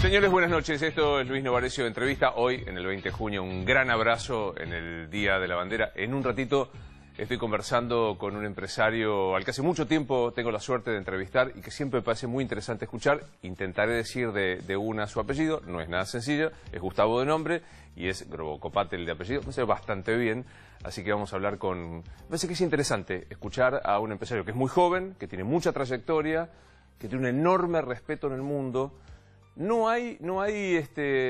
Señores, buenas noches. Esto es Luis Novarecio de Entrevista. Hoy, en el 20 de junio, un gran abrazo en el Día de la Bandera. En un ratito estoy conversando con un empresario al que hace mucho tiempo tengo la suerte de entrevistar y que siempre me parece muy interesante escuchar. Intentaré decir de una su apellido, no es nada sencillo, es Gustavo de nombre y es Grobocopatel de apellido. Me sé bastante bien, así que vamos a hablar con... Me parece que es interesante escuchar a un empresario que es muy joven, que tiene mucha trayectoria, que tiene un enorme respeto en el mundo. No hay,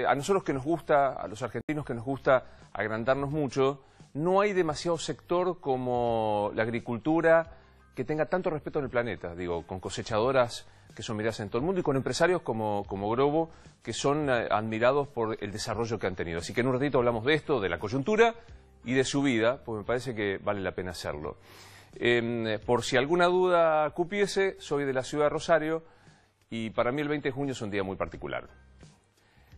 a nosotros que nos gusta, a los argentinos que nos gusta agrandarnos mucho, no hay demasiado sector como la agricultura que tenga tanto respeto en el planeta, digo, con cosechadoras que son miradas en todo el mundo y con empresarios como Grobo, que son admirados por el desarrollo que han tenido. Así que en un ratito hablamos de esto, de la coyuntura y de su vida, porque me parece que vale la pena hacerlo. Por si alguna duda cupiese, soy de la ciudad de Rosario, y para mí el 20 de junio es un día muy particular.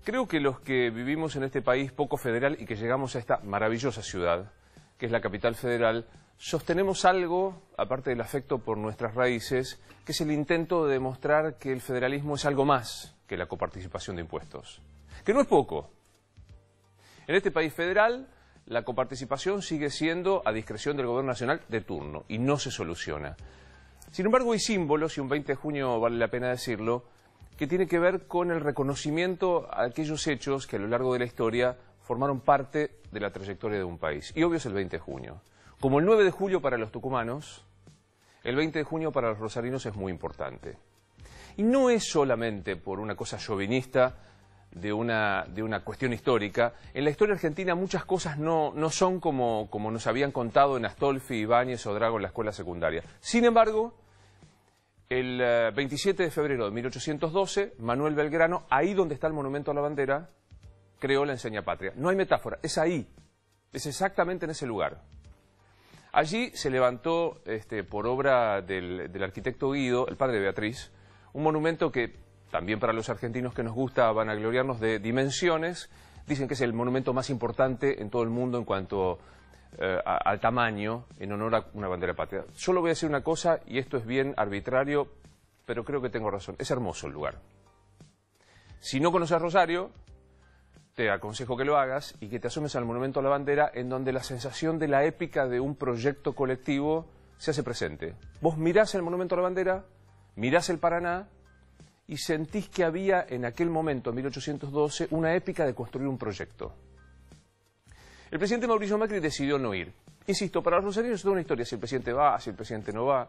Creo que los que vivimos en este país poco federal y que llegamos a esta maravillosa ciudad, que es la capital federal, sostenemos algo, aparte del afecto por nuestras raíces, que es el intento de demostrar que el federalismo es algo más que la coparticipación de impuestos. Que no es poco. En este país federal, la coparticipación sigue siendo a discreción del gobierno nacional de turno y no se soluciona. Sin embargo, hay símbolos, y un 20 de junio vale la pena decirlo, que tiene que ver con el reconocimiento a aquellos hechos que a lo largo de la historia formaron parte de la trayectoria de un país. Y obvio es el 20 de junio. Como el 9 de julio para los tucumanos, el 20 de junio para los rosarinos es muy importante. Y no es solamente por una cosa chauvinista de una cuestión histórica. En la historia argentina muchas cosas no son como nos habían contado en Astolfi, Ibáñez o Drago en la escuela secundaria. Sin embargo, el 27 de febrero de 1812, Manuel Belgrano, ahí donde está el monumento a la bandera, creó la enseña patria. No hay metáfora, es ahí, es exactamente en ese lugar. Allí se levantó, por obra del arquitecto Guido, el padre de Beatriz, un monumento que también para los argentinos que nos gusta vanagloriarnos de dimensiones, dicen que es el monumento más importante en todo el mundo en cuanto al tamaño, en honor a una bandera patria. Solo voy a decir una cosa, y esto es bien arbitrario, pero creo que tengo razón. Es hermoso el lugar. Si no conoces Rosario, te aconsejo que lo hagas y que te asomes al monumento a la bandera, en donde la sensación de la épica de un proyecto colectivo se hace presente. Vos mirás el monumento a la bandera, mirás el Paraná, y sentís que había en aquel momento, en 1812, una épica de construir un proyecto. El presidente Mauricio Macri decidió no ir. Insisto, para los rosarinos es toda una historia, si el presidente va, si el presidente no va.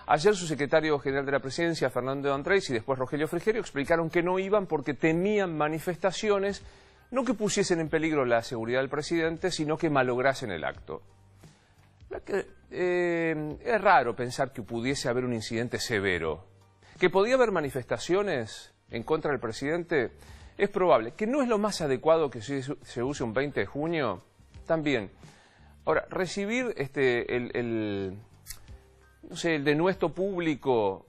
Ayer su secretario general de la presidencia, Fernando Andrés, y después Rogelio Frigerio, explicaron que no iban porque temían manifestaciones, no que pusiesen en peligro la seguridad del presidente, sino que malograsen el acto. Es raro pensar que pudiese haber un incidente severo. Que podía haber manifestaciones en contra del presidente, es probable. Que no es lo más adecuado que se use un 20 de junio, también. Ahora, recibir el denuesto público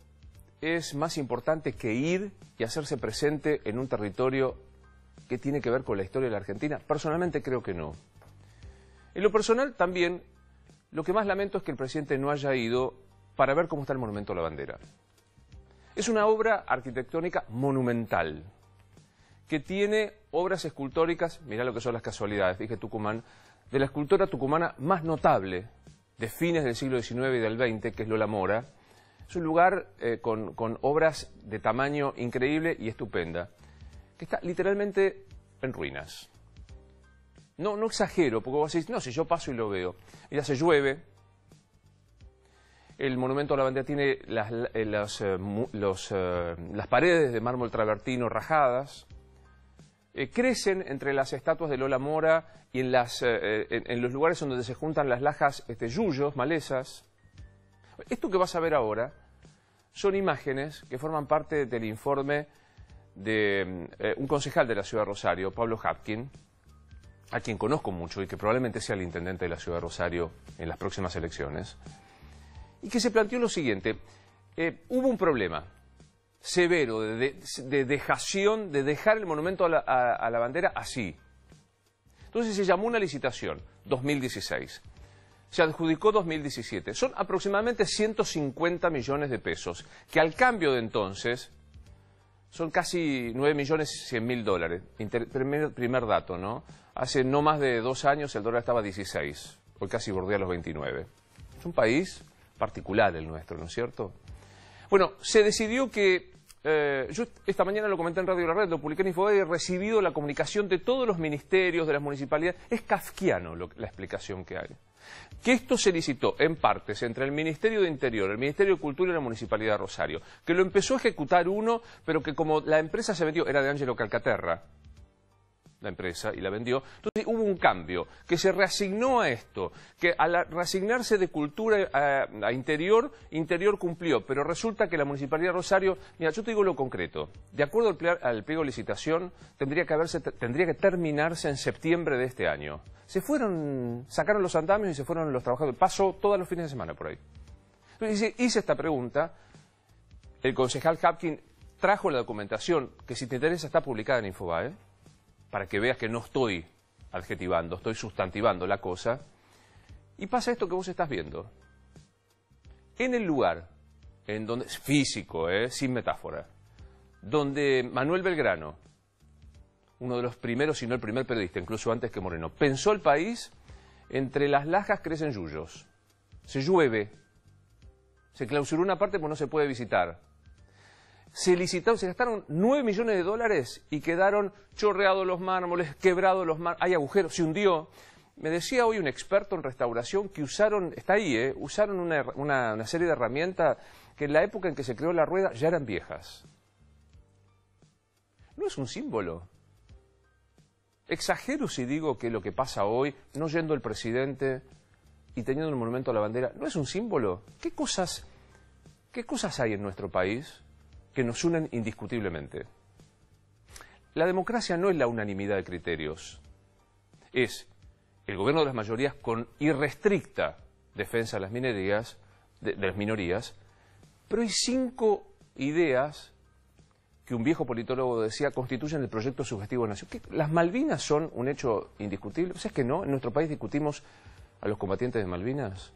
es más importante que ir y hacerse presente en un territorio que tiene que ver con la historia de la Argentina. Personalmente creo que no. En lo personal también, lo que más lamento es que el presidente no haya ido para ver cómo está el monumento a la bandera. Es una obra arquitectónica monumental, que tiene obras escultóricas, mirá lo que son las casualidades, dije Tucumán, de la escultora tucumana más notable de fines del siglo XIX y del XX, que es Lola Mora. Es un lugar con obras de tamaño increíble y estupenda, que está literalmente en ruinas. No exagero, porque vos decís, no, si yo paso y lo veo. Mira, se llueve. El monumento a la bandera tiene las paredes de mármol travertino rajadas. Crecen entre las estatuas de Lola Mora y en los lugares donde se juntan las lajas yuyos, malezas. Esto que vas a ver ahora son imágenes que forman parte del informe de un concejal de la ciudad de Rosario, Pablo Hapkin, a quien conozco mucho y que probablemente sea el intendente de la ciudad de Rosario en las próximas elecciones. Y que se planteó lo siguiente, hubo un problema severo de dejación, de dejar el monumento a la bandera así. Entonces se llamó una licitación, 2016. Se adjudicó 2017. Son aproximadamente 150 millones de pesos, que al cambio de entonces Son casi 9.100.000 dólares. Primer dato, ¿no? Hace no más de 2 años el dólar estaba a 16. Hoy casi bordea los 29. Es un país particular el nuestro, ¿no es cierto? Bueno, se decidió que... yo esta mañana lo comenté en Radio La Red, lo publiqué en Infobae, he recibido la comunicación de todos los ministerios, de las municipalidades. Es kafkiano la explicación que hay. Que esto se licitó en partes entre el Ministerio de Interior, el Ministerio de Cultura y la Municipalidad de Rosario. Que lo empezó a ejecutar uno, pero que como la empresa se vendió, era de Angelo Calcaterra, la empresa, y la vendió. Entonces hubo un cambio, que se reasignó a esto, que al reasignarse de cultura a interior, interior cumplió, pero resulta que la Municipalidad de Rosario, mira, yo te digo lo concreto, de acuerdo al pliego de licitación, tendría que terminarse en septiembre de este año. Se fueron, sacaron los andamios y se fueron los trabajadores, pasó todos los fines de semana por ahí. Entonces hice esta pregunta, el concejal Hapkin trajo la documentación, que si te interesa está publicada en Infobae, para que veas que no estoy adjetivando, estoy sustantivando la cosa. Y pasa esto que vos estás viendo. En el lugar, en donde es físico, sin metáfora, donde Manuel Belgrano, uno de los primeros, si no el primer periodista, incluso antes que Moreno, pensó el país, entre las lajas crecen yuyos. Se llueve, se clausuró una parte porque no se puede visitar. Se gastaron 9 millones de dólares y quedaron chorreados los mármoles, quebrados los mármoles, hay agujeros, se hundió. Me decía hoy un experto en restauración que usaron, está ahí, usaron una serie de herramientas que en la época en que se creó la rueda ya eran viejas. ¿No es un símbolo? Exagero si digo que lo que pasa hoy, no yendo el presidente y teniendo el monumento a la bandera, ¿no es un símbolo? ¿Qué cosas hay en nuestro país que nos unen indiscutiblemente? La democracia no es la unanimidad de criterios, es el gobierno de las mayorías con irrestricta defensa de las minorías, de las minorías, pero hay 5 ideas que un viejo politólogo decía constituyen el proyecto sugestivo de la nación. ¿Qué? ¿Las Malvinas son un hecho indiscutible? ¿Sabes que no? En nuestro país discutimos a los combatientes de Malvinas.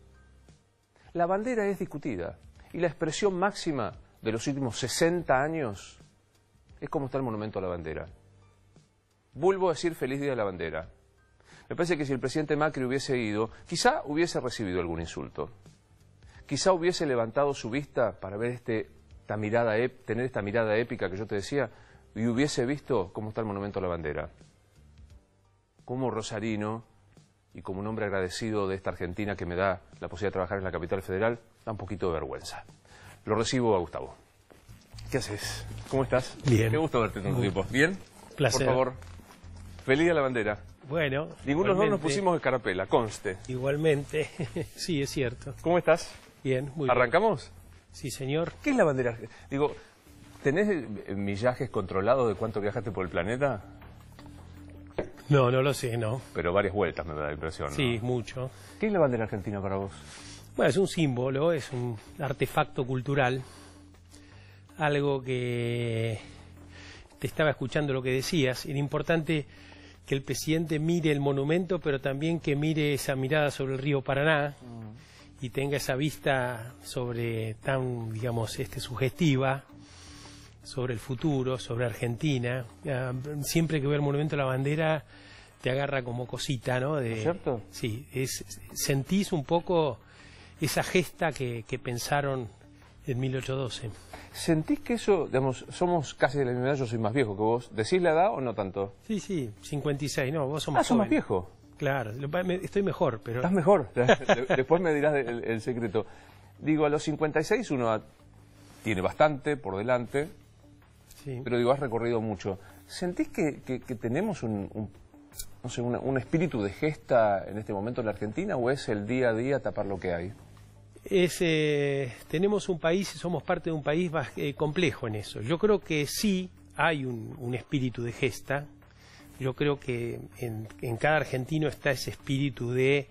La bandera es discutida y la expresión máxima de los últimos 60 años es como está el monumento a la bandera. Vuelvo a decir feliz día de la bandera. Me parece que si el presidente Macri hubiese ido, quizá hubiese recibido algún insulto. Quizá hubiese levantado su vista para ver tener esta mirada épica que yo te decía, y hubiese visto cómo está el monumento a la bandera. Como rosarino y como un hombre agradecido de esta Argentina que me da la posibilidad de trabajar en la capital federal, da un poquito de vergüenza. Lo recibo a Gustavo. ¿Qué haces? ¿Cómo estás? Bien. Qué gusto verte tanto tiempo. ¿Bien? Placer. Por favor. Feliz día de la bandera. Bueno. Ninguno de los dos nos pusimos escarapela, conste. Igualmente. Sí, es cierto. ¿Cómo estás? Bien, muy bien. ¿Arrancamos? Sí, señor. ¿Qué es la bandera? Digo, ¿tenés millajes controlados de cuánto viajaste por el planeta? No, no lo sé, no. Pero varias vueltas me da la impresión, ¿no? Sí, mucho. ¿Qué es la bandera argentina para vos? Bueno, es un símbolo, es un artefacto cultural. Algo que te estaba escuchando lo que decías. Era importante que el presidente mire el monumento, pero también que mire esa mirada sobre el río Paraná y tenga esa vista sobre tan, digamos, sugestiva, sobre el futuro, sobre Argentina. Siempre que veo el monumento a la bandera te agarra como cosita, ¿no? ¿Es cierto? Sí, sentís un poco esa gesta que pensaron en 1812. ¿Sentís que eso, digamos, somos casi de la misma edad, yo soy más viejo que vos? ¿Decís la edad o no tanto? Sí, 56, no, vos sos más sos joven. más viejo. Claro, estoy mejor, pero... Estás mejor, después me dirás el secreto. Digo, a los 56 uno tiene bastante por delante, sí. Pero digo, has recorrido mucho. ¿Sentís que tenemos un espíritu de gesta en este momento en la Argentina o es el día a día tapar lo que hay? Tenemos un país, somos parte de un país complejo en eso. Yo creo que sí hay un espíritu de gesta. Yo creo que en cada argentino está ese espíritu de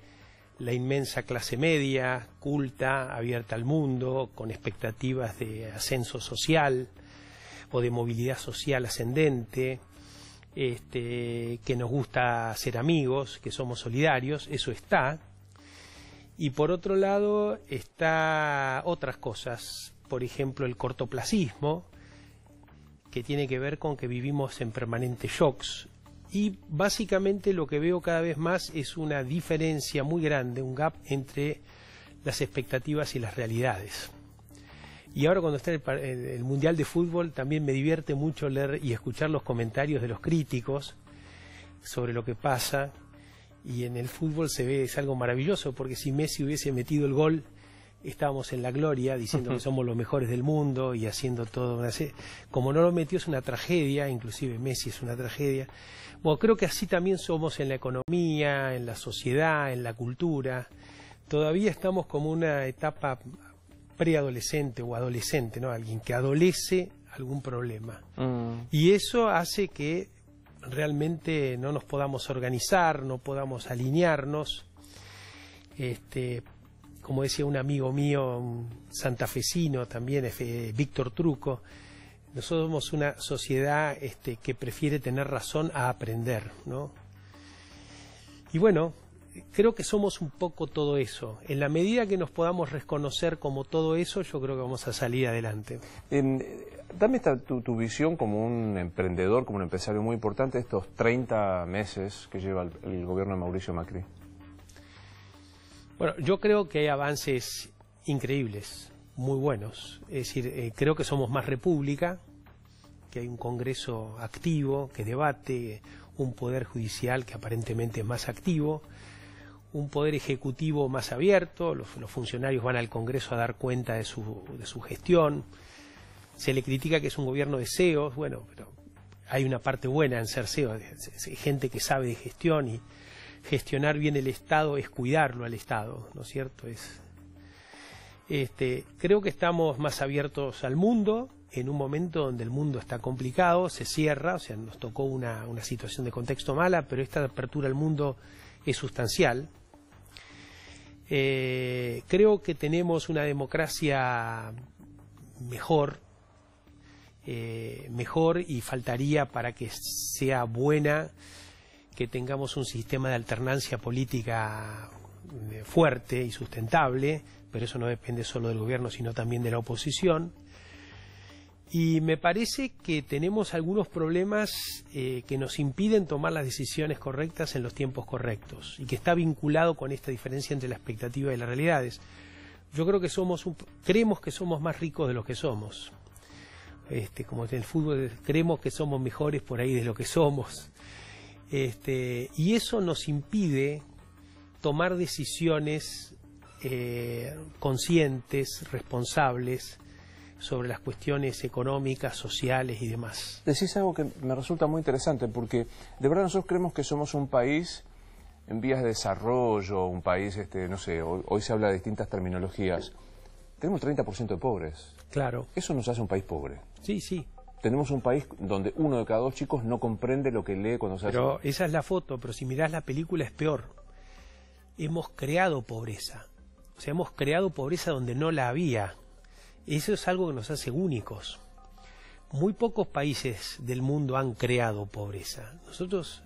la inmensa clase media, culta, abierta al mundo, con expectativas de ascenso social o de movilidad social ascendente, que nos gusta ser amigos, que somos solidarios, eso está. Y por otro lado está otras cosas, por ejemplo el cortoplacismo, que tiene que ver con que vivimos en permanentes shocks. Y básicamente lo que veo cada vez más es una diferencia muy grande, un gap entre las expectativas y las realidades. Y ahora cuando está el Mundial de Fútbol también me divierte mucho leer y escuchar los comentarios de los críticos sobre lo que pasa. Y en el fútbol se ve, es algo maravilloso, porque si Messi hubiese metido el gol, estábamos en la gloria diciendo que somos los mejores del mundo y haciendo todo. Como no lo metió es una tragedia, inclusive Messi es una tragedia. Bueno, creo que así también somos en la economía, en la sociedad, en la cultura. Todavía estamos como una etapa preadolescente o adolescente, ¿no? Alguien que adolece algún problema. Y eso hace que realmente no nos podamos organizar, no podamos alinearnos. Como decía un amigo mío, un santafesino también, Víctor Truco, nosotros somos una sociedad que prefiere tener razón a aprender, ¿no? Y bueno, creo que somos un poco todo eso. En la medida que nos podamos reconocer como todo eso, yo creo que vamos a salir adelante. Dame tu visión como un emprendedor, como un empresario muy importante, estos 30 meses que lleva el gobierno de Mauricio Macri. Bueno, yo creo que hay avances increíbles, muy buenos. Es decir, creo que somos más república, que hay un Congreso activo, que debate, un Poder Judicial que aparentemente es más activo, un Poder Ejecutivo más abierto, los funcionarios van al Congreso a dar cuenta de su gestión. Se le critica que es un gobierno de CEOs, bueno, pero hay una parte buena en ser CEO, gente que sabe de gestión, y gestionar bien el Estado es cuidarlo al Estado, ¿no es cierto? Creo que estamos más abiertos al mundo, en un momento donde el mundo está complicado, se cierra, o sea, nos tocó una situación de contexto mala, pero esta apertura al mundo es sustancial. Creo que tenemos una democracia mejor y faltaría para que sea buena que tengamos un sistema de alternancia política fuerte y sustentable, pero eso no depende solo del gobierno, sino también de la oposición. Y me parece que tenemos algunos problemas que nos impiden tomar las decisiones correctas en los tiempos correctos, y que está vinculado con esta diferencia entre la expectativa y las realidades. Yo creo que creemos que somos más ricos de lo que somos. Como en el fútbol, creemos que somos mejores por ahí de lo que somos. Y eso nos impide tomar decisiones conscientes, responsables, sobre las cuestiones económicas, sociales y demás. Decís algo que me resulta muy interesante, porque de verdad nosotros creemos que somos un país en vías de desarrollo, un país, no sé, hoy se habla de distintas terminologías. Tenemos 30% de pobres. Claro. Eso nos hace un país pobre. Sí, sí. Tenemos un país donde 1 de cada 2 chicos no comprende lo que lee cuando se hace. Pero esa es la foto, pero si mirás la película es peor. Hemos creado pobreza. O sea, hemos creado pobreza donde no la había. Eso es algo que nos hace únicos. Muy pocos países del mundo han creado pobreza. Nosotros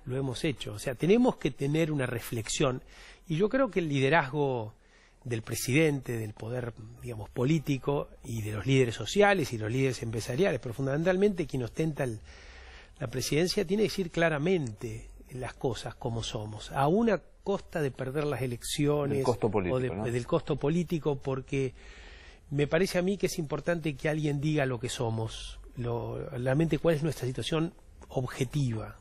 lo hemos hecho. O sea, tenemos que tener una reflexión. Y yo creo que el liderazgo del presidente, del poder, digamos, político, y de los líderes sociales y los líderes empresariales, pero fundamentalmente quien ostenta la presidencia, tiene que decir claramente las cosas como somos, a una costa de perder las elecciones, del costo político, ¿no? Del costo político, porque me parece a mí que es importante que alguien diga lo que somos, realmente cuál es nuestra situación objetiva.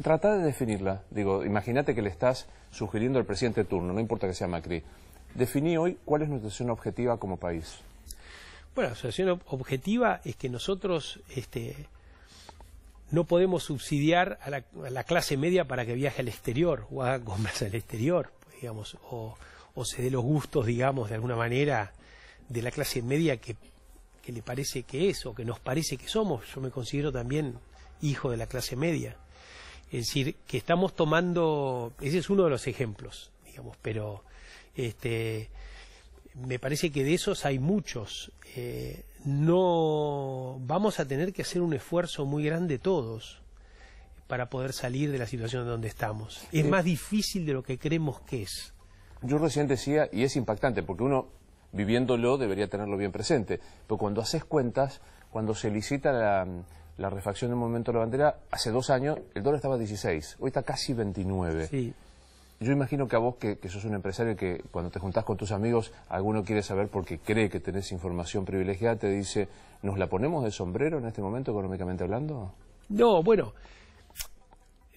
Trata de definirla. Digo, imagínate que le estás sugiriendo al presidente de turno, no importa que sea Macri. Definí hoy cuál es nuestra situación objetiva como país. Bueno, la situación objetiva es que nosotros no podemos subsidiar a la clase media para que viaje al exterior o haga compras al exterior, digamos, o se dé los gustos, digamos, de alguna manera, de la clase media que le parece que es o que nos parece que somos. Yo me considero también hijo de la clase media. Es decir, que estamos tomando, ese es uno de los ejemplos, digamos, pero me parece que de esos hay muchos. No vamos a tener que hacer un esfuerzo muy grande todos para poder salir de la situación donde estamos. Es más difícil de lo que creemos que es. Yo recién decía, y es impactante, porque uno viviéndolo debería tenerlo bien presente, pero cuando haces cuentas, cuando se licita la refacción del Monumento a la Bandera, hace 2 años el dólar estaba a 16, hoy está casi 29. Sí. Yo imagino que a vos, que sos un empresario, que cuando te juntás con tus amigos, alguno quiere saber porque cree que tenés información privilegiada, te dice, ¿nos la ponemos de sombrero en este momento económicamente hablando? No, bueno,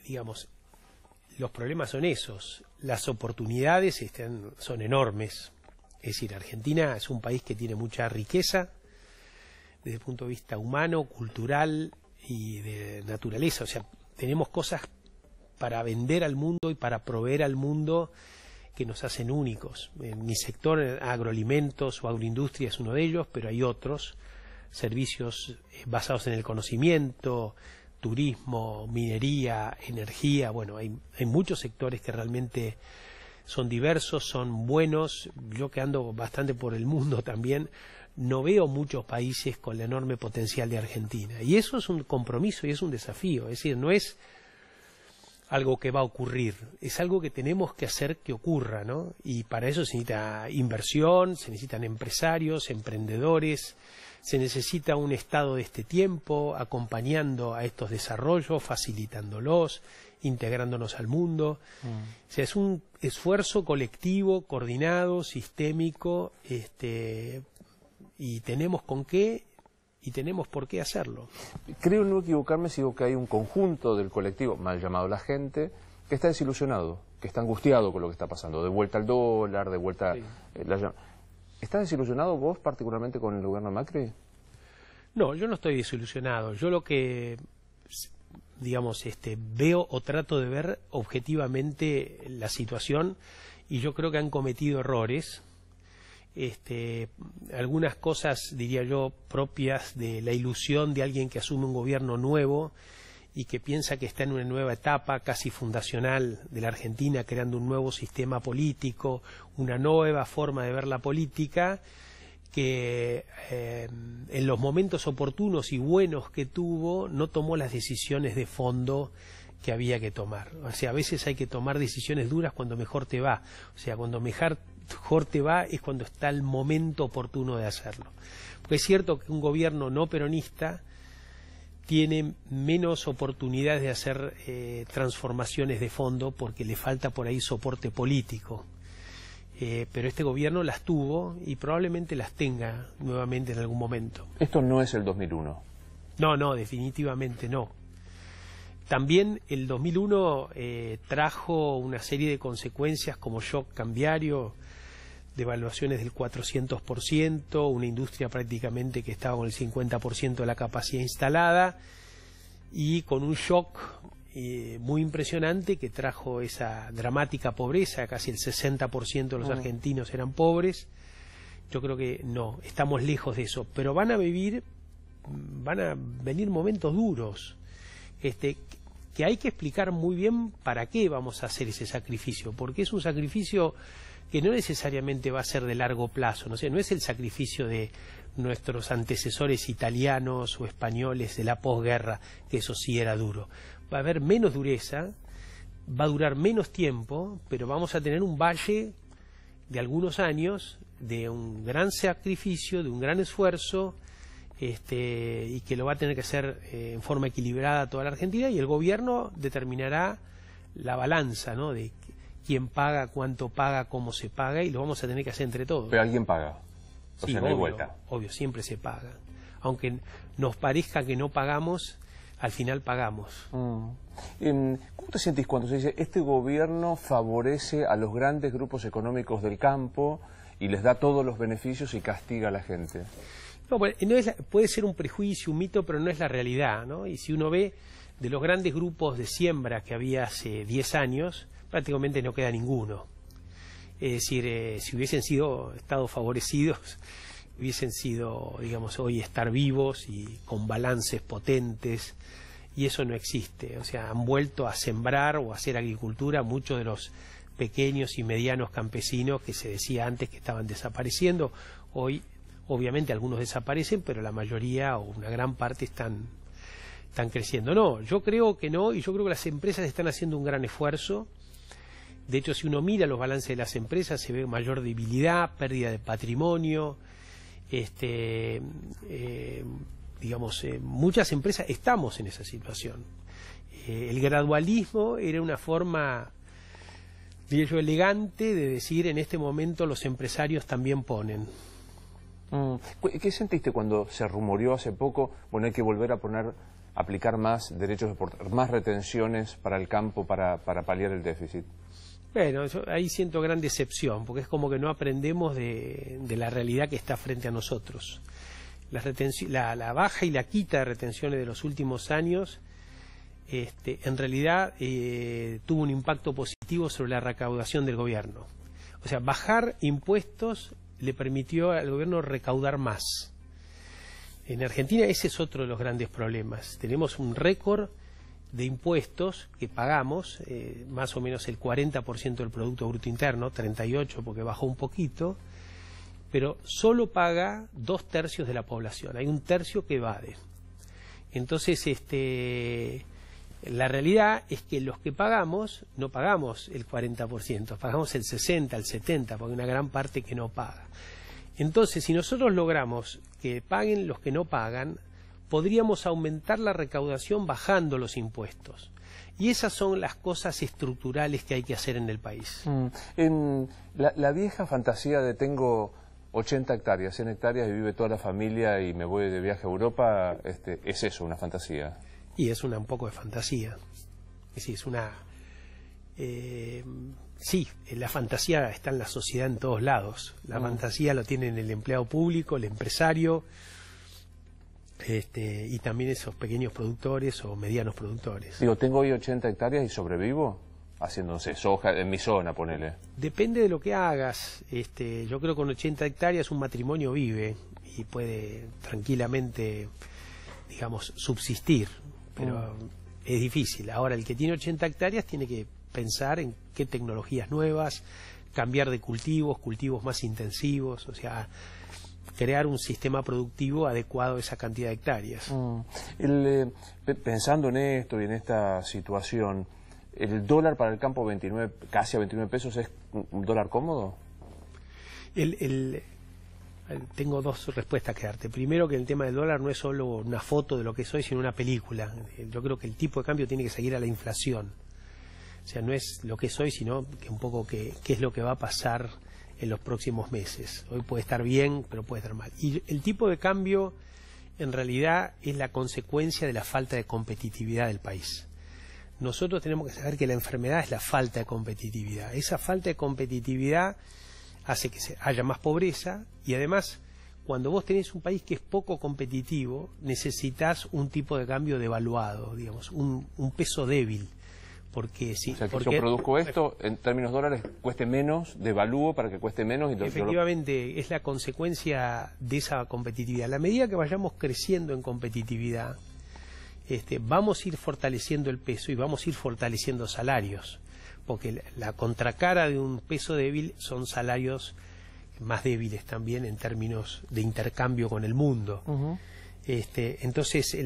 digamos, los problemas son esos. Las oportunidades son enormes. Es decir, Argentina es un país que tiene mucha riqueza desde el punto de vista humano, cultural y de naturaleza. O sea, tenemos cosas para vender al mundo y para proveer al mundo que nos hacen únicos. En mi sector, agroalimentos o agroindustria es uno de ellos, pero hay otros, servicios basados en el conocimiento, turismo, minería, energía. Bueno, hay muchos sectores que realmente son diversos, son buenos. Yo que ando bastante por el mundo también, no veo muchos países con el enorme potencial de Argentina. Y eso es un compromiso y es un desafío. Es decir, no es algo que va a ocurrir, es algo que tenemos que hacer que ocurra, ¿no? Y para eso se necesita inversión, se necesitan empresarios, emprendedores, se necesita un Estado de este tiempo acompañando a estos desarrollos, facilitándolos, integrándonos al mundo. O sea, es un esfuerzo colectivo, coordinado, sistémico, y tenemos con qué y tenemos por qué hacerlo. Creo no equivocarme si digo que hay un conjunto del colectivo, mal llamado la gente, que está desilusionado, que está angustiado con lo que está pasando, de vuelta al dólar, de vuelta... Sí. ¿Estás desilusionado vos particularmente con el gobierno de Macri? No, yo no estoy desilusionado. Yo lo que, digamos, veo o trato de ver objetivamente la situación, y yo creo que han cometido errores. Algunas cosas, diría yo, propias de la ilusión de alguien que asume un gobierno nuevo y que piensa que está en una nueva etapa casi fundacional de la Argentina, creando un nuevo sistema político, una nueva forma de ver la política, que en los momentos oportunos y buenos que tuvo no tomó las decisiones de fondo que había que tomar. O sea, a veces hay que tomar decisiones duras cuando mejor te va. O sea, cuando mejor te va es cuando está el momento oportuno de hacerlo. Porque es cierto que un gobierno no peronista tiene menos oportunidades de hacer transformaciones de fondo porque le falta por ahí soporte político. Pero este gobierno las tuvo y probablemente las tenga nuevamente en algún momento. Esto no es el 2001. No, definitivamente no. También el 2001 trajo una serie de consecuencias como shock cambiario, devaluaciones del 400%, una industria prácticamente que estaba con el 50% de la capacidad instalada y con un shock muy impresionante que trajo esa dramática pobreza. Casi el 60% de los argentinos eran pobres. Yo creo que no, estamos lejos de eso, pero van a venir momentos duros, que hay que explicar muy bien para qué vamos a hacer ese sacrificio, porque es un sacrificio que no necesariamente va a ser de largo plazo, no es el sacrificio de nuestros antecesores italianos o españoles de la posguerra, que eso sí era duro. Va a haber menos dureza, va a durar menos tiempo, pero vamos a tener un valle de algunos años de un gran sacrificio, de un gran esfuerzo, y que lo va a tener que hacer en forma equilibrada toda la Argentina, y el gobierno determinará la balanza, ¿no?, de quién paga, cuánto paga, cómo se paga, y lo vamos a tener que hacer entre todos. Pero alguien paga, o sí, sea, no hay vuelta. Obvio, siempre se paga. Aunque nos parezca que no pagamos, al final pagamos. ¿Cómo te sentís cuando se dice este gobierno favorece a los grandes grupos económicos del campo y les da todos los beneficios y castiga a la gente? No, puede ser un prejuicio, un mito, pero no es la realidad, ¿no? Y si uno ve de los grandes grupos de siembra que había hace 10 años, prácticamente no queda ninguno. Es decir, si hubiesen estado favorecidos, hubiesen sido, digamos, hoy estar vivos y con balances potentes, y eso no existe. O sea, han vuelto a sembrar o a hacer agricultura muchos de los pequeños y medianos campesinos que se decía antes que estaban desapareciendo. Hoy, obviamente, algunos desaparecen, pero la mayoría o una gran parte están creciendo. No, yo creo que no, y yo creo que las empresas están haciendo un gran esfuerzo. De hecho, si uno mira los balances de las empresas, se ve mayor debilidad, pérdida de patrimonio, digamos, muchas empresas estamos en esa situación. El gradualismo era una forma, diría yo, elegante de decir en este momento los empresarios también ponen. ¿Qué sentiste cuando se rumoreó hace poco, bueno, hay que volver a aplicar más derechos de exportación, más retenciones para el campo para paliar el déficit? Bueno, yo ahí siento gran decepción, porque es como que no aprendemos de la realidad que está frente a nosotros. La baja y la quita de retenciones de los últimos años, en realidad tuvo un impacto positivo sobre la recaudación del gobierno. O sea, bajar impuestos le permitió al gobierno recaudar más. En Argentina ese es otro de los grandes problemas. Tenemos un récord de impuestos que pagamos, más o menos el 40% del Producto Bruto Interno, 38% porque bajó un poquito, pero solo paga 2/3 de la población, hay 1/3 que evade. Entonces, la realidad es que los que pagamos, no pagamos el 40%, pagamos el 60%, el 70%, porque hay una gran parte que no paga. Entonces, si nosotros logramos que paguen los que no pagan, podríamos aumentar la recaudación bajando los impuestos. Y esas son las cosas estructurales que hay que hacer en el país. En la vieja fantasía de tengo 80 hectáreas, 100 hectáreas y vive toda la familia y me voy de viaje a Europa, ¿es eso, una fantasía? Y es un poco de fantasía. Es una... sí, la fantasía está en la sociedad en todos lados. La fantasía lo tienen el empleado público, el empresario, y también esos pequeños productores o medianos productores. Digo, tengo hoy 80 hectáreas y sobrevivo haciendo, no sé, soja en mi zona, ponele. Depende de lo que hagas. Yo creo que con 80 hectáreas un matrimonio vive y puede tranquilamente, digamos, subsistir, pero es difícil. Ahora, el que tiene 80 hectáreas tiene que pensar en qué tecnologías nuevas, cambiar de cultivos más intensivos, o sea, crear un sistema productivo adecuado a esa cantidad de hectáreas. Pensando en esto y en esta situación, ¿el dólar para el campo casi a 29 pesos es un dólar cómodo? Tengo dos respuestas que darte. Primero, que el tema del dólar no es solo una foto de lo que soy, sino una película. Yo creo que el tipo de cambio tiene que seguir a la inflación. O sea, no es lo que soy, sino que un poco qué es lo que va a pasar en los próximos meses. Hoy puede estar bien, pero puede estar mal. Y el tipo de cambio, en realidad, es la consecuencia de la falta de competitividad del país. Nosotros tenemos que saber que la enfermedad es la falta de competitividad. Esa falta de competitividad hace que haya más pobreza y además, cuando vos tenés un país que es poco competitivo, necesitas un tipo de cambio devaluado, digamos, un peso débil. Porque si, o sea, que yo produzco esto, en términos dólares, cueste menos, devalúo para que cueste menos. Y efectivamente, es la consecuencia de esa competitividad. A la medida que vayamos creciendo en competitividad, vamos a ir fortaleciendo el peso y vamos a ir fortaleciendo salarios. Porque la contracara de un peso débil son salarios más débiles también en términos de intercambio con el mundo. Entonces,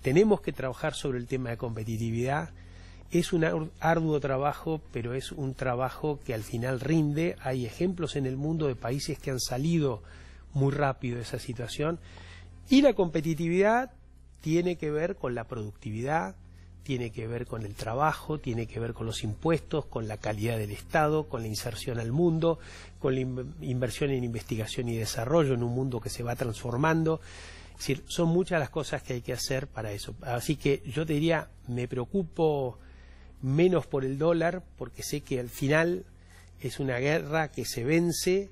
tenemos que trabajar sobre el tema de competitividad. Es un arduo trabajo, pero es un trabajo que al final rinde. Hay ejemplos en el mundo de países que han salido muy rápido de esa situación. Y la competitividad tiene que ver con la productividad, tiene que ver con el trabajo, tiene que ver con los impuestos, con la calidad del Estado, con la inserción al mundo, con la inversión en investigación y desarrollo en un mundo que se va transformando. Es decir, son muchas las cosas que hay que hacer para eso. Así que yo te diría, me preocupo menos por el dólar, porque sé que al final es una guerra que se vence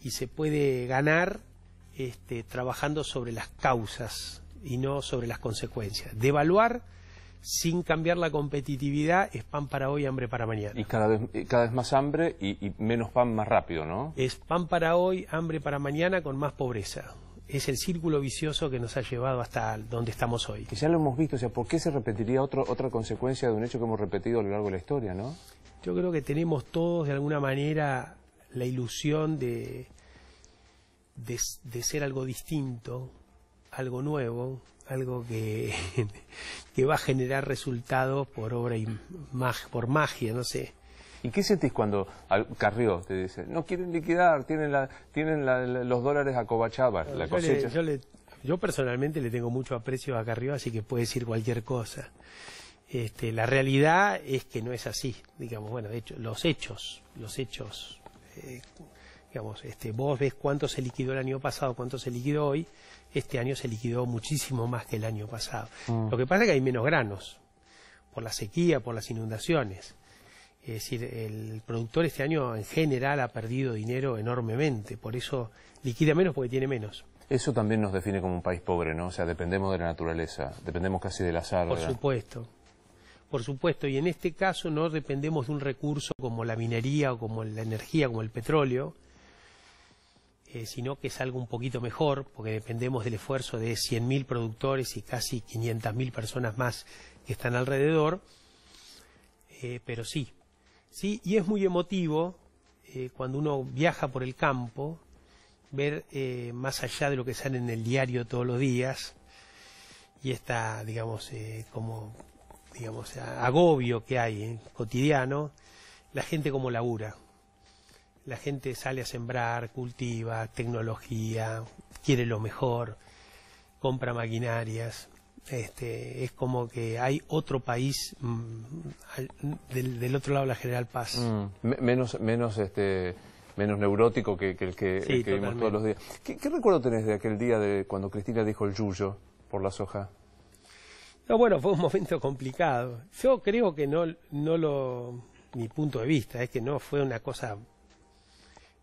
y se puede ganar trabajando sobre las causas y no sobre las consecuencias. Devaluar sin cambiar la competitividad es pan para hoy, hambre para mañana. Y cada vez más hambre y menos pan más rápido, ¿no? Es pan para hoy, hambre para mañana con más pobreza. Es el círculo vicioso que nos ha llevado hasta donde estamos hoy. Y ya lo hemos visto, o sea, ¿por qué se repetiría otra consecuencia de un hecho que hemos repetido a lo largo de la historia, no? Yo creo que tenemos todos, de alguna manera, la ilusión de ser algo distinto, algo nuevo, algo que va a generar resultados por obra y por magia, no sé. ¿Y qué sentís cuando Carrió te dice, no quieren liquidar, tienen los dólares a Covachava, la cosecha? Yo le Yo personalmente le tengo mucho aprecio acá arriba, así que puede decir cualquier cosa. La realidad es que no es así, digamos, bueno, de hecho, los hechos, digamos, vos ves cuánto se liquidó el año pasado, cuánto se liquidó hoy, este año se liquidó muchísimo más que el año pasado. Lo que pasa es que hay menos granos, por la sequía, por las inundaciones. Es decir, el productor este año en general ha perdido dinero enormemente, por eso liquida menos porque tiene menos. Eso también nos define como un país pobre, ¿no? O sea, dependemos de la naturaleza, dependemos casi del azar. Por supuesto, y en este caso no dependemos de un recurso como la minería o como la energía, como el petróleo, sino que es algo un poquito mejor, porque dependemos del esfuerzo de 100.000 productores y casi 500.000 personas más que están alrededor, pero sí, y es muy emotivo cuando uno viaja por el campo, ver más allá de lo que sale en el diario todos los días, y esta, digamos, agobio que hay cotidiano, la gente como labura. La gente sale a sembrar, cultiva, tecnología, quiere lo mejor, compra maquinarias. Es como que hay otro país del otro lado de la General Paz. Menos neurótico que el que vimos todos los días. ¿Qué recuerdo tenés de aquel día de cuando Cristina dijo el yuyo por la soja? No, bueno, fue un momento complicado. Yo creo que mi punto de vista es que no fue una cosa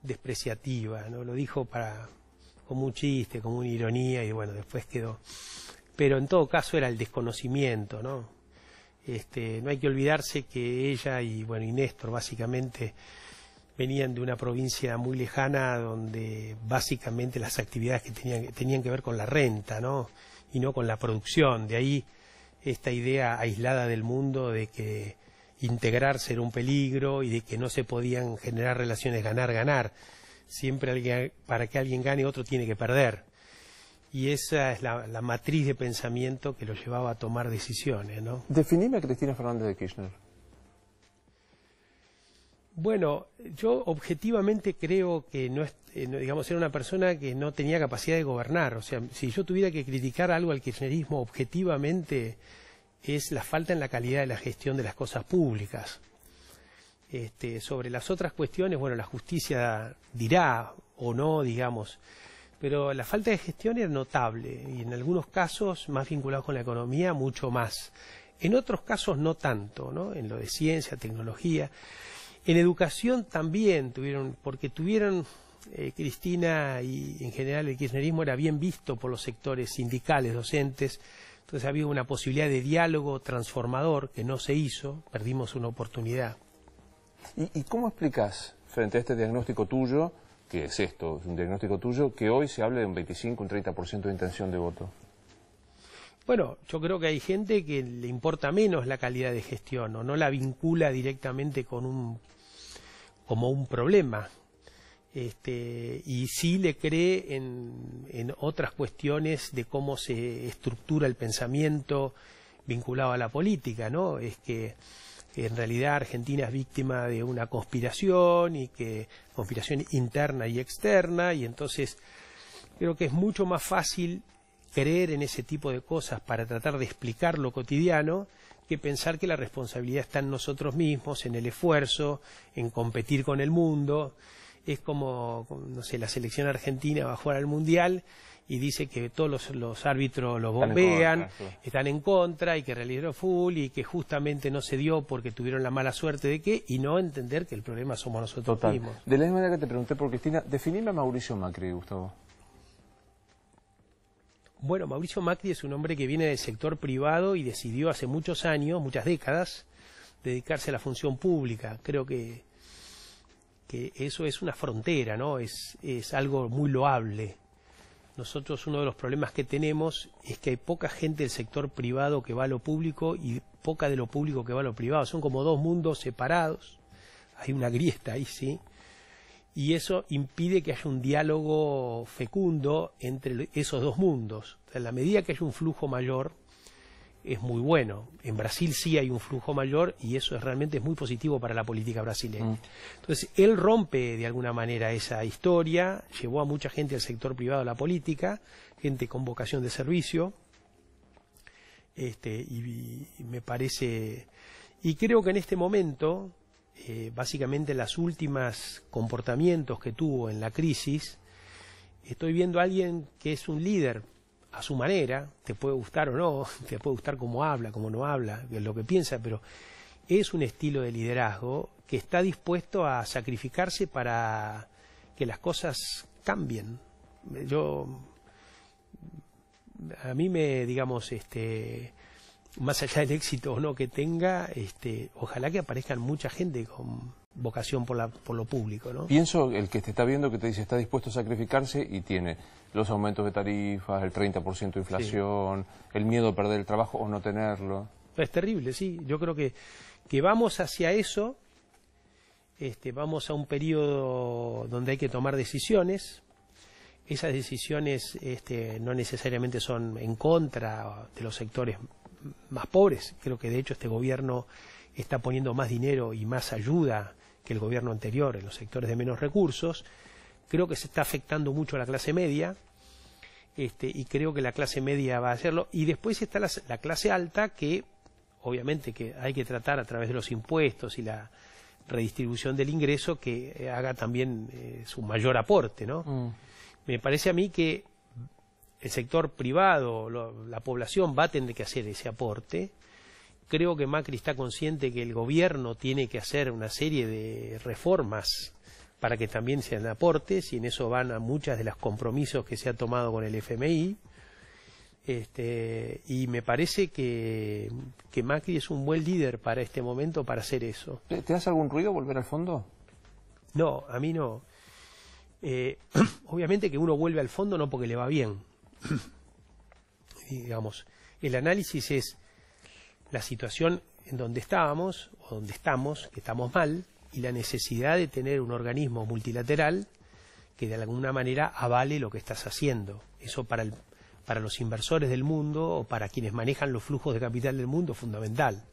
despreciativa, ¿no? Lo dijo como un chiste, como una ironía, y bueno, después quedó. Pero en todo caso era el desconocimiento, ¿no? No hay que olvidarse que ella y Néstor básicamente venían de una provincia muy lejana donde básicamente las actividades que tenían que ver con la renta, ¿no? Y no con la producción. De ahí esta idea aislada del mundo de que integrarse era un peligro y de que no se podían generar relaciones ganar-ganar. Siempre para que alguien gane, otro tiene que perder. Y esa es la matriz de pensamiento que lo llevaba a tomar decisiones, ¿no? Definime a Cristina Fernández de Kirchner. Bueno, yo objetivamente creo que digamos, era una persona que no tenía capacidad de gobernar. O sea, si yo tuviera que criticar algo al kirchnerismo objetivamente, es la falta en la calidad de la gestión de las cosas públicas. Sobre las otras cuestiones, bueno, la justicia dirá o no, digamos, pero la falta de gestión era notable y en algunos casos, más vinculados con la economía, mucho más. En otros casos no tanto, ¿no? En lo de ciencia, tecnología. En educación también porque Cristina y en general el kirchnerismo era bien visto por los sectores sindicales, docentes. Entonces había una posibilidad de diálogo transformador que no se hizo, perdimos una oportunidad. ¿Y cómo explicás frente a este diagnóstico tuyo, que es esto, es un diagnóstico tuyo, que hoy se hable de un 25, un 30% de intención de voto? Bueno, yo creo que hay gente que le importa menos la calidad de gestión o no la vincula directamente como un problema. Y sí le cree en otras cuestiones de cómo se estructura el pensamiento vinculado a la política, ¿no? Es que en realidad Argentina es víctima de una conspiración conspiración interna y externa, y entonces creo que es mucho más fácil creer en ese tipo de cosas para tratar de explicar lo cotidiano que pensar que la responsabilidad está en nosotros mismos, en el esfuerzo, en competir con el mundo. Es como, no sé, la selección argentina va a jugar al Mundial y dice que todos los árbitros los bombean, están en contra y que en realidad era full y que justamente no se dio porque tuvieron la mala suerte de que, y no entender que el problema somos nosotros mismos. De la misma manera que te pregunté por Cristina, definime a Mauricio Macri, Gustavo. Bueno, Mauricio Macri es un hombre que viene del sector privado y decidió hace muchos años, muchas décadas, dedicarse a la función pública. Creo que eso es una frontera, ¿no? Es algo muy loable. Nosotros uno de los problemas que tenemos es que hay poca gente del sector privado que va a lo público y poca de lo público que va a lo privado. Son como dos mundos separados. Hay una grieta ahí, sí. Y eso impide que haya un diálogo fecundo entre esos dos mundos. O sea, en la medida que haya un flujo mayor, es muy bueno. En Brasil sí hay un flujo mayor y eso realmente es muy positivo para la política brasileña. Entonces, él rompe de alguna manera esa historia, llevó a mucha gente al sector privado de la política, gente con vocación de servicio, y me parece... Y creo que en este momento, básicamente los últimos comportamientos que tuvo en la crisis, estoy viendo a alguien que es un líder a su manera, te puede gustar o no, te puede gustar cómo habla, cómo no habla, lo que piensa, pero es un estilo de liderazgo que está dispuesto a sacrificarse para que las cosas cambien. A mí me, digamos, más allá del éxito o no que tenga, ojalá que aparezcan mucha gente con vocación por lo público, ¿no? Pienso, el que te está viendo, que te dice está dispuesto a sacrificarse y tiene los aumentos de tarifas, el 30% de inflación, sí, el miedo a perder el trabajo o no tenerlo. Es terrible, sí. Yo creo que vamos hacia eso, vamos a un periodo donde hay que tomar decisiones. Esas decisiones no necesariamente son en contra de los sectores más pobres. Creo que de hecho este gobierno está poniendo más dinero y más ayuda que el gobierno anterior en los sectores de menos recursos. Creo que se está afectando mucho a la clase media, y creo que la clase media va a hacerlo. Y después está la clase alta, que obviamente que hay que tratar a través de los impuestos y la redistribución del ingreso, que haga también su mayor aporte, ¿no? Me parece a mí que el sector privado, la población va a tener que hacer ese aporte. Creo que Macri está consciente que el gobierno tiene que hacer una serie de reformas para que también sean aportes, y en eso van a muchos de los compromisos que se ha tomado con el FMI. Y me parece que Macri es un buen líder para este momento para hacer eso. ¿Te hace algún ruido volver al fondo? No, a mí no. Obviamente que uno vuelve al fondo no porque le va bien. Digamos, el análisis es la situación en donde estábamos, o donde estamos, que estamos mal, y la necesidad de tener un organismo multilateral que de alguna manera avale lo que estás haciendo. Eso para los inversores del mundo o para quienes manejan los flujos de capital del mundo es fundamental.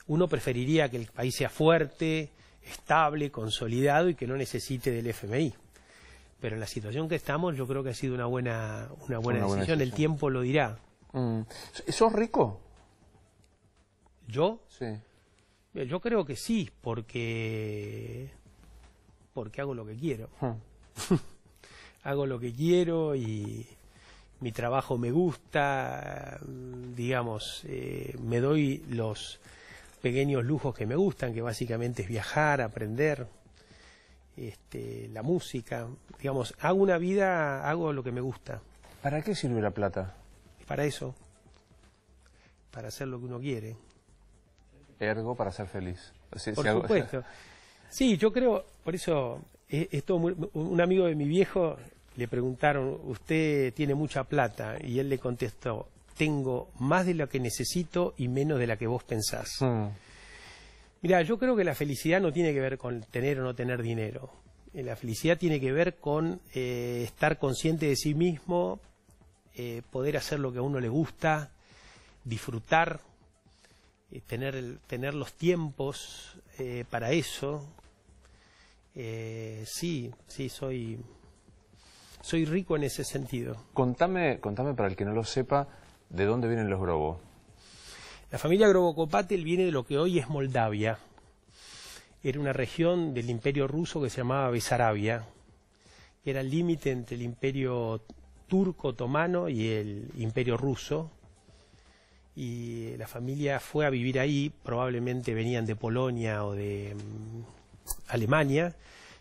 Uno preferiría que el país sea fuerte, estable, consolidado y que no necesite del FMI. Pero en la situación que estamos yo creo que ha sido una buena decisión. El tiempo lo dirá. ¿Sos rico? ¿Yo? Sí. Yo creo que sí, porque hago lo que quiero. Hago lo que quiero y mi trabajo me gusta, digamos, me doy los pequeños lujos que me gustan, que básicamente es viajar, aprender, la música, digamos, hago lo que me gusta. ¿Para qué sirve la plata? Para eso, para hacer lo que uno quiere. Ergo, para ser feliz. Por supuesto. Sí, yo creo, por eso, un amigo de mi viejo le preguntaron, ¿usted tiene mucha plata? Y él le contestó, tengo más de lo que necesito y menos de la que vos pensás. Mirá, yo creo que la felicidad no tiene que ver con tener o no tener dinero. La felicidad tiene que ver con estar consciente de sí mismo, poder hacer lo que a uno le gusta, disfrutar, tener los tiempos para eso. Sí, soy rico en ese sentido. Contame para el que no lo sepa, ¿de dónde vienen los Grobo? La familia Grobo-Kopatel viene de lo que hoy es Moldavia. Era una región del Imperio Ruso que se llamaba Besarabia. Era el límite entre el Imperio Turco Otomano y el Imperio Ruso. Y la familia fue a vivir ahí, probablemente venían de Polonia o de Alemania.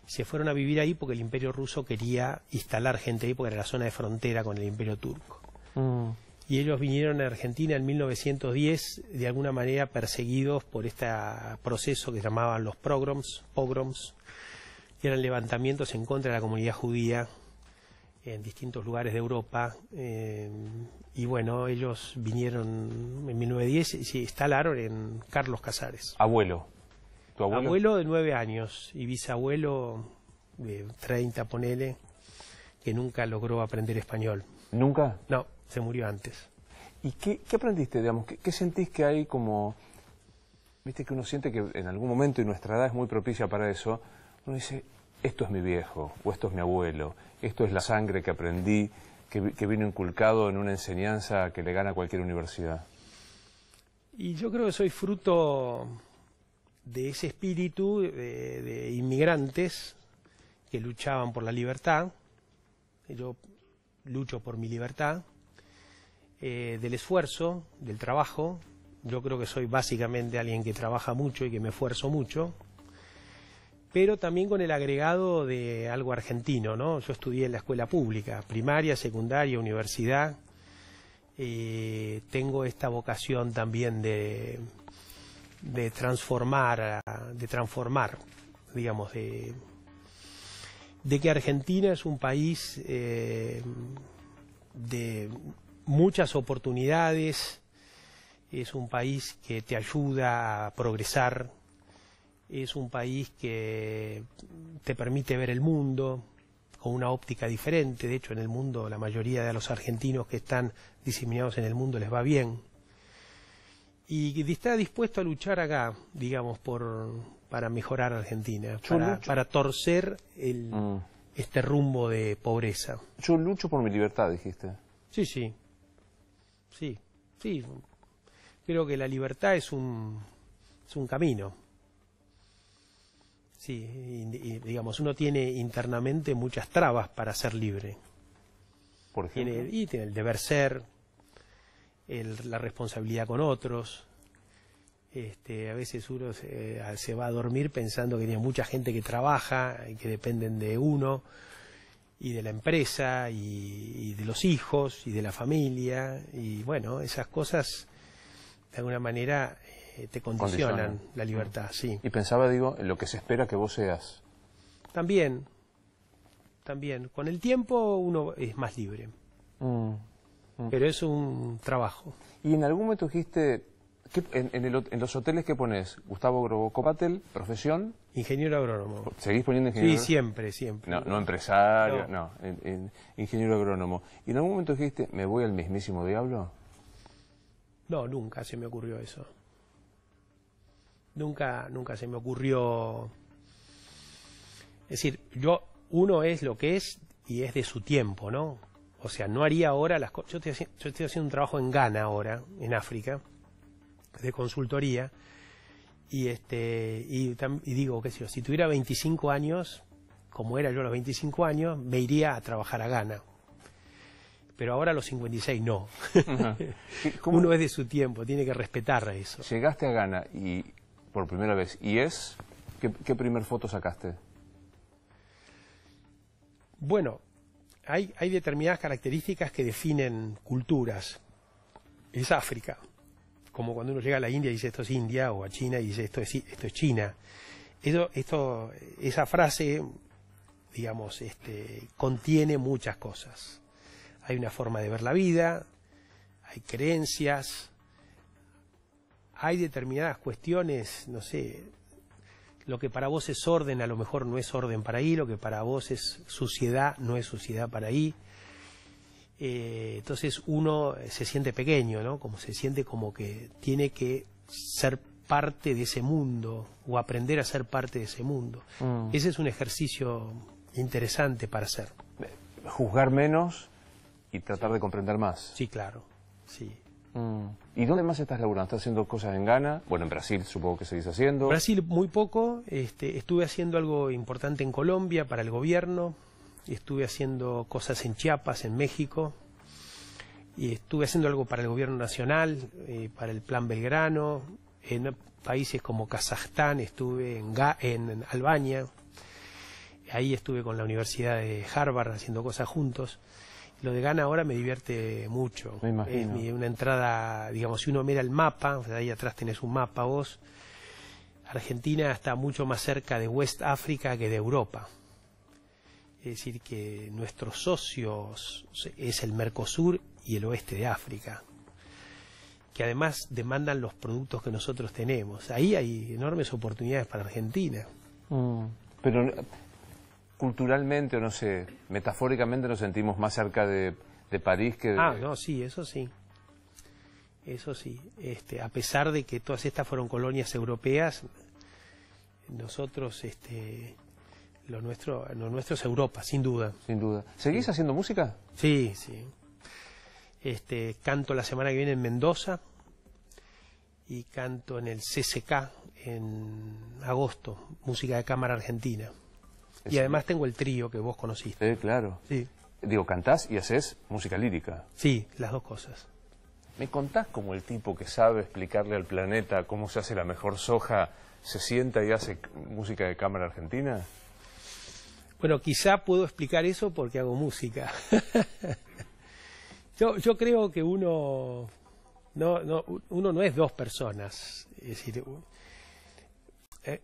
Se fueron a vivir ahí porque el Imperio Ruso quería instalar gente ahí porque era la zona de frontera con el Imperio Turco. Y ellos vinieron a Argentina en 1910, de alguna manera perseguidos por este proceso que llamaban los pogroms, que eran levantamientos en contra de la comunidad judía en distintos lugares de Europa. Y bueno, ellos vinieron en 1910 y se instalaron en Carlos Casares. ¿Abuelo? ¿Tu abuelo? Abuelo de 9 años y bisabuelo de 30, ponele, que nunca logró aprender español. ¿Nunca? No, se murió antes. ¿Y qué aprendiste, digamos? ¿Qué sentís que hay como... Viste que uno siente que en algún momento, y nuestra edad es muy propicia para eso, uno dice, esto es mi viejo, o esto es mi abuelo, esto es la sangre que aprendí, que vino inculcado en una enseñanza que le gana a cualquier universidad? Y yo creo que soy fruto de ese espíritu de inmigrantes que luchaban por la libertad. Yo lucho por mi libertad, del esfuerzo, del trabajo. Yo creo que soy básicamente alguien que trabaja mucho y que me esfuerzo mucho, pero también con el agregado de algo argentino, ¿no? Yo estudié en la escuela pública, primaria, secundaria, universidad. Tengo esta vocación también de transformar, digamos, de que Argentina es un país de muchas oportunidades, es un país que te ayuda a progresar, es un país que te permite ver el mundo con una óptica diferente. De hecho, en el mundo, la mayoría de los argentinos que están diseminados en el mundo les va bien. Y está dispuesto a luchar acá, digamos, para mejorar Argentina, para torcer este rumbo de pobreza. Yo lucho por mi libertad, dijiste. Sí. Creo que la libertad es un camino. Sí, y digamos, uno tiene internamente muchas trabas para ser libre. Por ejemplo. Tiene el deber ser, la responsabilidad con otros. A veces uno se va a dormir pensando que tiene mucha gente que trabaja y que dependen de uno, y de la empresa, y de los hijos, y de la familia. Y bueno, esas cosas de alguna manera te condicionan la libertad, sí. Y pensaba, digo, en lo que se espera que vos seas. También. Con el tiempo uno es más libre. Pero es un trabajo. Y en algún momento dijiste, en los hoteles que pones, Gustavo Grobocopatel, profesión... Ingeniero agrónomo. ¿Seguís poniendo ingeniero? Sí, siempre. No empresario, no, ingeniero agrónomo. ¿Y en algún momento dijiste, me voy al mismísimo diablo? No, nunca se me ocurrió eso. Nunca se me ocurrió. Es decir, uno es lo que es y es de su tiempo, ¿no? O sea, no haría ahora las cosas. Yo estoy haciendo un trabajo en Ghana ahora, en África, de consultoría, y digo, qué sé yo, si tuviera 25 años, como era yo a los 25 años, me iría a trabajar a Ghana. Pero ahora a los 56 no. Uno es de su tiempo, tiene que respetar eso. Llegaste a Ghana y por primera vez, ¿qué primer foto sacaste? Bueno, hay determinadas características que definen culturas. Es África, como cuando uno llega a la India y dice esto es India, o a China y dice esto es China. Esa frase, digamos, contiene muchas cosas. Hay una forma de ver la vida, hay creencias, hay determinadas cuestiones, no sé, lo que para vos es orden a lo mejor no es orden para ahí, lo que para vos es suciedad no es suciedad para ahí. Entonces uno se siente pequeño, ¿no? Como se siente como que tiene que ser parte de ese mundo o aprender a ser parte de ese mundo. Ese es un ejercicio interesante para hacer. Juzgar menos y tratar de comprender más. Sí, claro, sí. ¿Y dónde más estás laburando? ¿Estás haciendo cosas en Ghana? Bueno, en Brasil supongo que seguís haciendo. Brasil muy poco. Estuve haciendo algo importante en Colombia para el gobierno. Estuve haciendo cosas en Chiapas, en México. Y estuve haciendo algo para el gobierno nacional, para el Plan Belgrano. En países como Kazajstán, estuve en Albania. Ahí estuve con la Universidad de Harvard haciendo cosas juntos. Lo de Ghana ahora me divierte mucho. Me imagino. Es una entrada, digamos, si uno mira el mapa, o sea, ahí atrás tenés un mapa vos, Argentina está mucho más cerca de West África que de Europa. Es decir, que nuestros socios es el Mercosur y el oeste de África, que además demandan los productos que nosotros tenemos. Ahí hay enormes oportunidades para Argentina. Pero culturalmente, o no sé, metafóricamente nos sentimos más cerca de París que de... No, sí, eso sí. Eso sí, a pesar de que todas estas fueron colonias europeas, nosotros, lo nuestro es Europa, sin duda. Sin duda. ¿Seguís haciendo música? Sí, sí. Canto la semana que viene en Mendoza y canto en el CCK en agosto, música de cámara argentina. Y además tengo el trío que vos conociste. Sí, claro. Sí. Digo, cantás y haces música lírica. Sí, las dos cosas. ¿Me contás cómo el tipo que sabe explicarle al planeta cómo se hace la mejor soja se sienta y hace música de cámara argentina? Bueno, quizá puedo explicar eso porque hago música. Yo creo que uno no es dos personas. Es decir,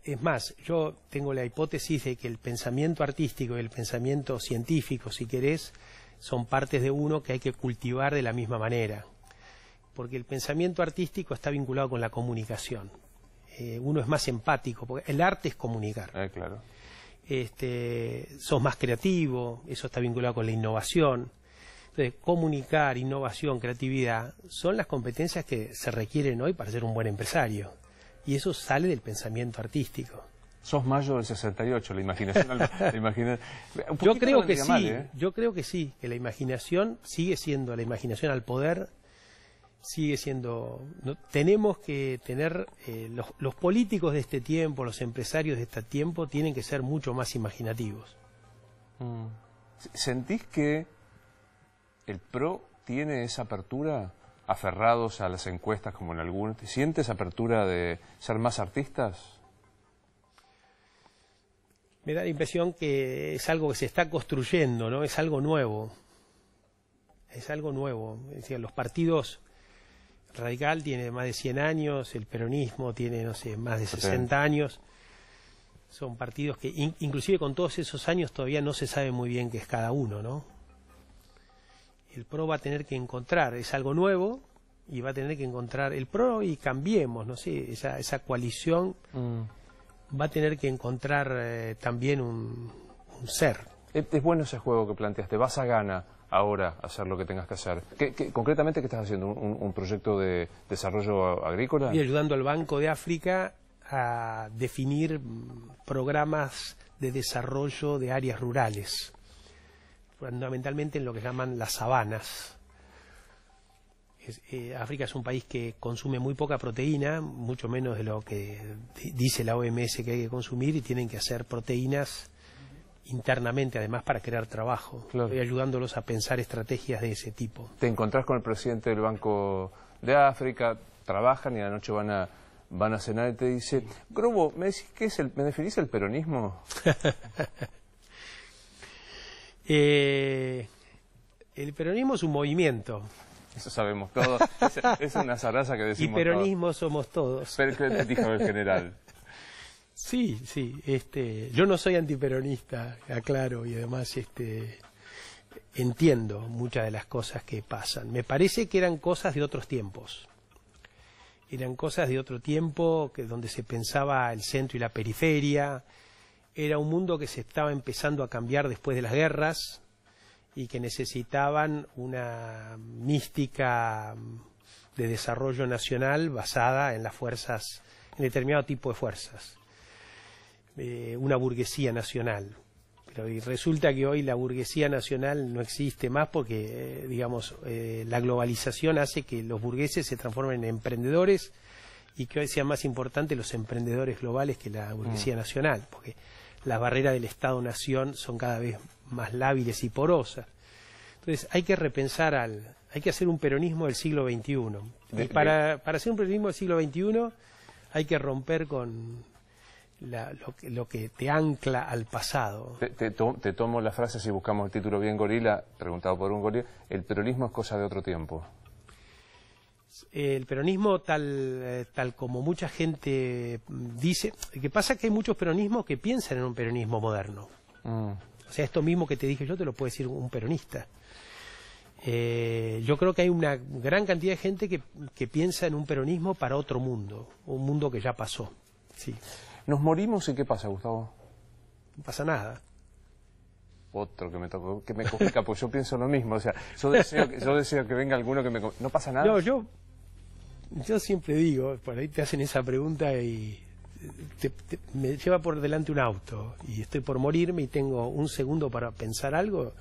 es más, yo tengo la hipótesis de que el pensamiento artístico y el pensamiento científico, si querés, son partes de uno que hay que cultivar de la misma manera. Porque el pensamiento artístico está vinculado con la comunicación. Uno es más empático, porque el arte es comunicar. Claro. Sos más creativo, eso está vinculado con la innovación. Entonces, comunicar, innovación, creatividad, son las competencias que se requieren hoy para ser un buen empresario. Y eso sale del pensamiento artístico. Sos mayo del 68, la imaginación... Yo creo que sí, yo creo que sí, que la imaginación sigue siendo, la imaginación al poder sigue siendo... tenemos que tener, los políticos de este tiempo, los empresarios de este tiempo, tienen que ser mucho más imaginativos. ¿Sentís que el PRO tiene esa apertura, aferrados a las encuestas como en algunos? ¿Sientes apertura de ser más artistas? Me da la impresión que es algo que se está construyendo, ¿no? Es algo nuevo. Es algo nuevo. Es decir, los partidos... Radical tiene más de 100 años, el peronismo tiene, no sé, más de 60 años. Son partidos que, inclusive con todos esos años, todavía no se sabe muy bien qué es cada uno, ¿no? El PRO va a tener que encontrar, es algo nuevo, y va a tener que encontrar el PRO y Cambiemos, no sé, esa coalición va a tener que encontrar también un ser. Es bueno ese juego que planteaste, vas a gana ahora hacer lo que tengas que hacer. Concretamente, ¿qué estás haciendo? ¿Un proyecto de desarrollo agrícola? Estoy ayudando al Banco de África a definir programas de desarrollo de áreas rurales, fundamentalmente en lo que llaman las sabanas. África es un país que consume muy poca proteína, mucho menos de lo que dice la OMS que hay que consumir, y tienen que hacer proteínas internamente, además, para crear trabajo. Claro. Estoy ayudándolos a pensar estrategias de ese tipo. Te encontrás con el presidente del Banco de África, trabajan y a la noche van a cenar y te dice, Grobo, ¿me definís el peronismo? El peronismo es un movimiento. Eso sabemos todos. Es una zaraza que decimos. Y peronismo todos. Somos todos. Pero dijo el general. Sí, sí. Yo no soy antiperonista, aclaro, y además entiendo muchas de las cosas que pasan. Me parece que eran cosas de otros tiempos. Eran cosas de otro tiempo, donde se pensaba el centro y la periferia. Era un mundo que se estaba empezando a cambiar después de las guerras y que necesitaban una mística de desarrollo nacional basada en las fuerzas, en determinado tipo de fuerzas. Una burguesía nacional. Pero resulta que hoy la burguesía nacional no existe más porque, la globalización hace que los burgueses se transformen en emprendedores y que hoy sean más importantes los emprendedores globales que la burguesía nacional, porque las barreras del Estado-Nación son cada vez más lábiles y porosas. Entonces hay que repensar, hay que hacer un peronismo del siglo XXI. Y para hacer un peronismo del siglo XXI hay que romper con lo que te ancla al pasado. Te tomo la frase, si buscamos el título bien gorila, preguntado por un gorila, el peronismo es cosa de otro tiempo. El peronismo, tal como mucha gente dice, que pasa que hay muchos peronismos que piensan en un peronismo moderno. O sea, esto mismo que te dije yo te lo puede decir un peronista. Yo creo que hay una gran cantidad de gente que piensa en un peronismo para otro mundo, un mundo que ya pasó. Sí. ¿Nos morimos y qué pasa, Gustavo? No pasa nada. Otro que me tocó, que me complica, pues yo pienso lo mismo. O sea, yo deseo que venga alguno que me... ¿No pasa nada? No, yo Yo siempre digo, por ahí te hacen esa pregunta y me lleva por delante un auto y estoy por morirme y tengo un segundo para pensar algo,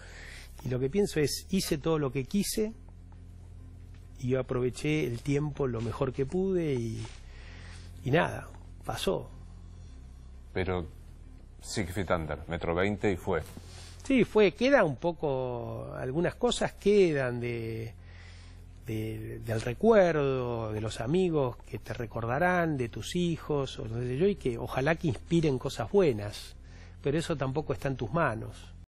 y lo que pienso es, hice todo lo que quise y yo aproveché el tiempo lo mejor que pude y nada, pasó. Pero Siegfried Under, metro 20 y fue. Sí, queda un poco, algunas cosas quedan del recuerdo, de los amigos que te recordarán, de tus hijos, o y que ojalá que inspiren cosas buenas, pero eso tampoco está en tus manos.